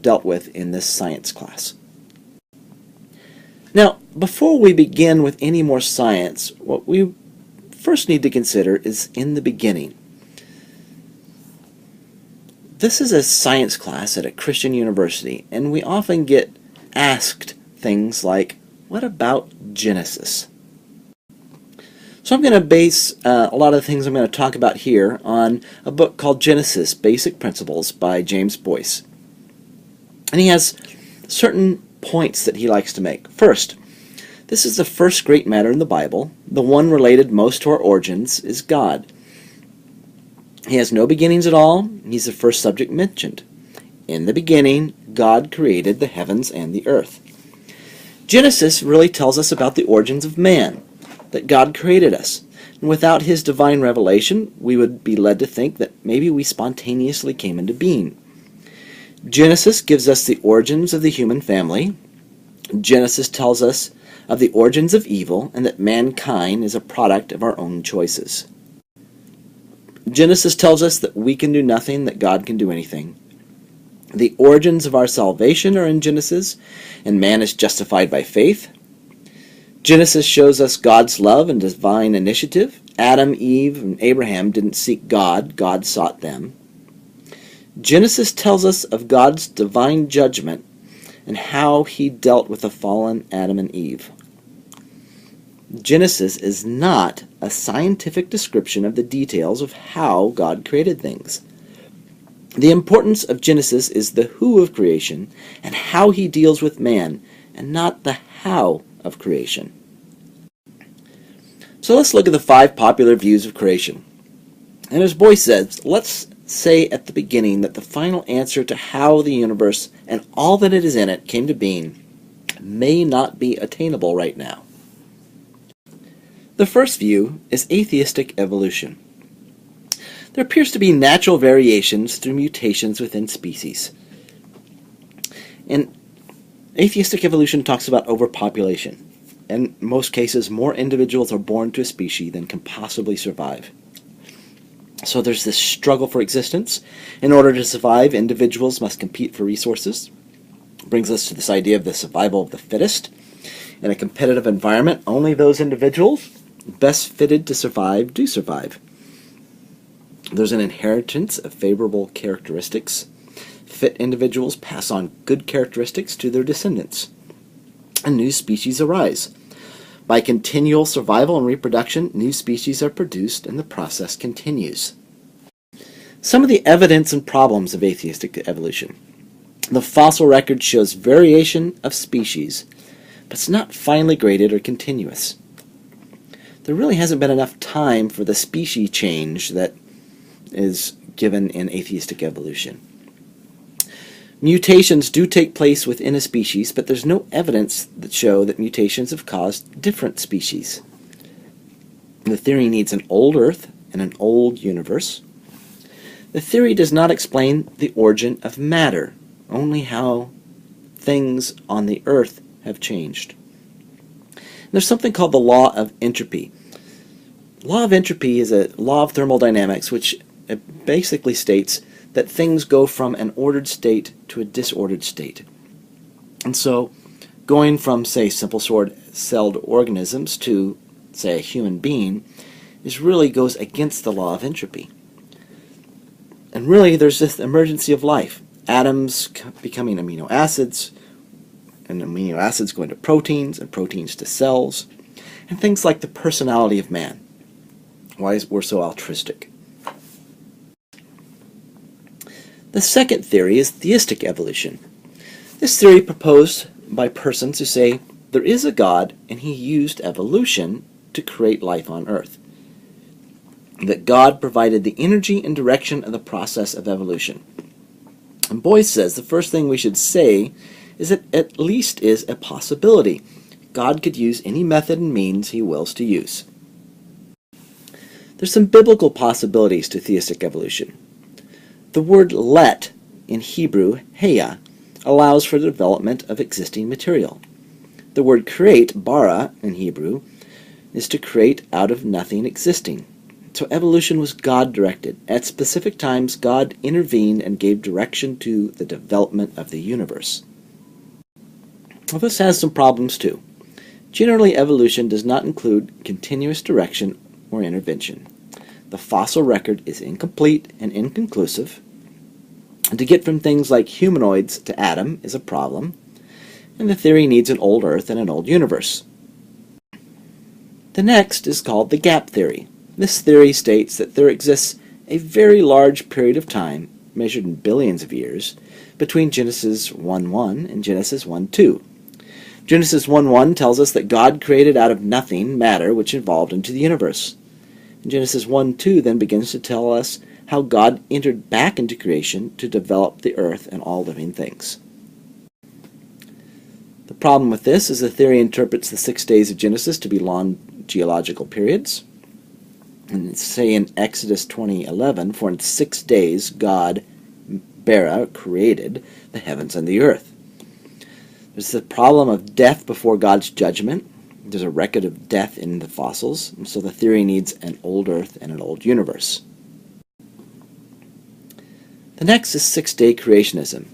dealt with in this science class. Now, before we begin with any more science, what we first need to consider is in the beginning. This is a science class at a Christian university, and we often get asked things like, what about Genesis? So I'm going to base a lot of the things I'm going to talk about here on a book called Genesis, Basic Principles by James Boyce. And he has certain points that he likes to make. First, this is the first great matter in the Bible. The one related most to our origins is God. He has no beginnings at all. He's the first subject mentioned. In the beginning, God created the heavens and the earth. Genesis really tells us about the origins of man, that God created us. And without his divine revelation, we would be led to think that maybe we spontaneously came into being. Genesis gives us the origins of the human family. Genesis tells us of the origins of evil and that mankind is a product of our own choices. Genesis tells us that we can do nothing, that God can do anything. The origins of our salvation are in Genesis, and man is justified by faith. Genesis shows us God's love and divine initiative. Adam, Eve, and Abraham didn't seek God, God sought them. Genesis tells us of God's divine judgment and how he dealt with the fallen Adam and Eve. Genesis is not a scientific description of the details of how God created things. The importance of Genesis is the who of creation and how he deals with man, and not the how of creation. So let's look at the 5 popular views of creation. And as Boyce says, let's say at the beginning that the final answer to how the universe and all that it is in it came to being may not be attainable right now. The first view is atheistic evolution. There appears to be natural variations through mutations within species. And atheistic evolution talks about overpopulation. In most cases, more individuals are born to a species than can possibly survive. So there's this struggle for existence. In order to survive, individuals must compete for resources. It brings us to this idea of the survival of the fittest. In a competitive environment, only those individuals best fitted to survive do survive. There's an inheritance of favorable characteristics. Fit individuals pass on good characteristics to their descendants. And new species arise. By continual survival and reproduction, new species are produced and the process continues. Some of the evidence and problems of atheistic evolution. The fossil record shows variation of species, but it's not finely graded or continuous. There really hasn't been enough time for the species change that is given in atheistic evolution. Mutations do take place within a species, but there's no evidence that show that mutations have caused different species. The theory needs an old Earth and an old universe. The theory does not explain the origin of matter, only how things on the Earth have changed. There's something called the law of entropy. Law of entropy is a law of thermodynamics which basically states that things go from an ordered state to a disordered state. And so, going from, say, simple-celled organisms to, say, a human being, really goes against the law of entropy. And really, there's this emergency of life. Atoms becoming amino acids, and amino acids going to proteins, and proteins to cells, and things like the personality of man. Why we're so altruistic. The second theory is theistic evolution. This theory proposed by persons who say there is a God and he used evolution to create life on Earth. That God provided the energy and direction of the process of evolution. And Boyce says the first thing we should say is that at least is a possibility. God could use any method and means he wills to use. There's some biblical possibilities to theistic evolution. The word let in Hebrew, heya, allows for the development of existing material. The word create, bara, in Hebrew, is to create out of nothing existing. So evolution was God-directed. At specific times, God intervened and gave direction to the development of the universe. Well, this has some problems too. Generally, evolution does not include continuous direction or intervention. The fossil record is incomplete and inconclusive. And to get from things like humanoids to Adam is a problem, and the theory needs an old Earth and an old universe. The next is called the gap theory. This theory states that there exists a very large period of time, measured in billions of years, between Genesis 1:1 and Genesis 1:2. Genesis 1:1 tells us that God created out of nothing matter which evolved into the universe. And Genesis 1:2 then begins to tell us how God entered back into creation to develop the earth and all living things. The problem with this is the theory interprets the 6 days of Genesis to be long geological periods. And say in Exodus 20:11, for in 6 days God, Bara, created the heavens and the earth. There's the problem of death before God's judgment. There's a record of death in the fossils, and so the theory needs an old earth and an old universe. The next is 6-day creationism.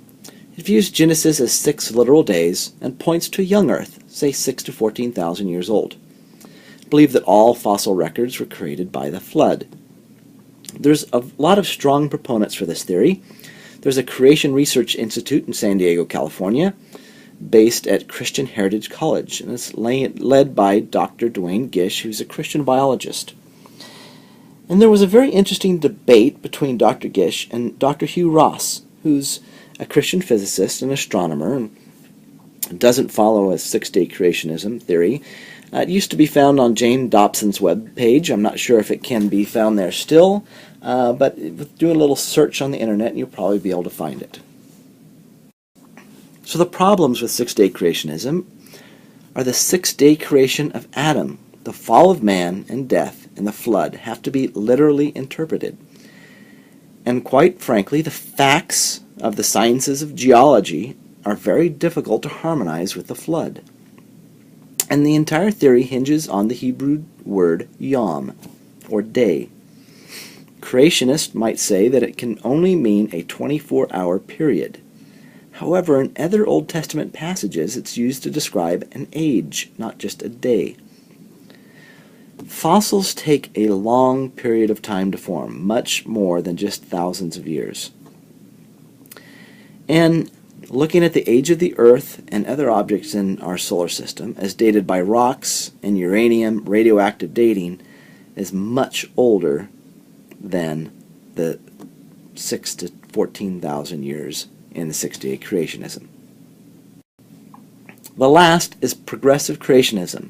It views Genesis as 6 literal days and points to a young earth, say 6 to 14,000 years old. I believe that all fossil records were created by the flood. There's a lot of strong proponents for this theory. There's a Creation Research Institute in San Diego, California, based at Christian Heritage College, and it's led by Dr. Duane Gish, who's a Christian biologist. And there was a very interesting debate between Dr. Gish and Dr. Hugh Ross, who's a Christian physicist and astronomer, and doesn't follow a 6-day creationism theory. It used to be found on Jane Dobson's webpage. I'm not sure if it can be found there still, but do a little search on the internet and you'll probably be able to find it. So the problems with 6-day creationism are the 6-day creation of Adam. The fall of man and death and the flood have to be literally interpreted. And quite frankly, the facts of the sciences of geology are very difficult to harmonize with the flood. And the entire theory hinges on the Hebrew word yom, or day. Creationists might say that it can only mean a 24-hour period. However, in other Old Testament passages, it's used to describe an age, not just a day. Fossils take a long period of time to form, much more than just thousands of years. And looking at the age of the Earth and other objects in our solar system, as dated by rocks and uranium radioactive dating, is much older than the 6 to 14,000 years in the 6-day creationism. The last is progressive creationism,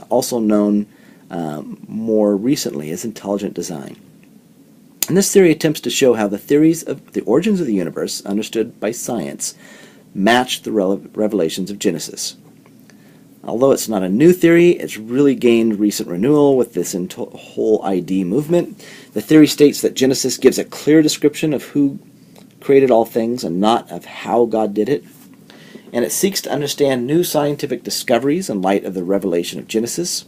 also known more recently as intelligent design. And this theory attempts to show how the theories of the origins of the universe, understood by science, match the revelations of Genesis. Although it's not a new theory, it's really gained recent renewal with this whole ID movement. The theory states that Genesis gives a clear description of who created all things and not of how God did it. And it seeks to understand new scientific discoveries in light of the revelation of Genesis.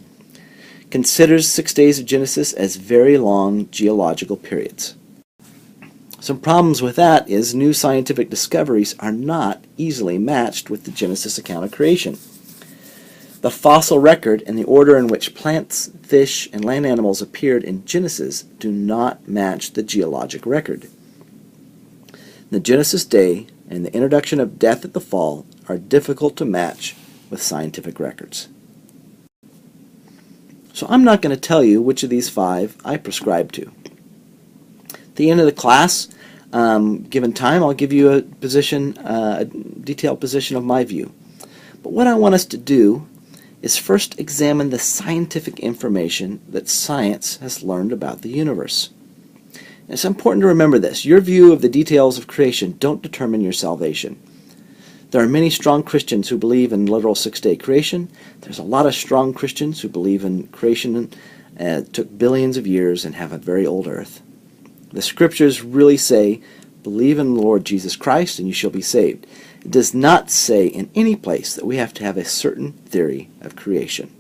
Considers 6 days of Genesis as very long geological periods. Some problems with that is new scientific discoveries are not easily matched with the Genesis account of creation. The fossil record and the order in which plants, fish, and land animals appeared in Genesis do not match the geologic record. The Genesis day and the introduction of death at the fall are difficult to match with scientific records. So I'm not going to tell you which of these 5 I prescribe to. At the end of the class, given time, I'll give you a detailed position of my view. But what I want us to do is first examine the scientific information that science has learned about the universe. And it's important to remember this. Your view of the details of creation don't determine your salvation. There are many strong Christians who believe in literal 6-day creation. There's a lot of strong Christians who believe in creation took billions of years and have a very old earth. The scriptures really say, believe in the Lord Jesus Christ and you shall be saved. It does not say in any place that we have to have a certain theory of creation.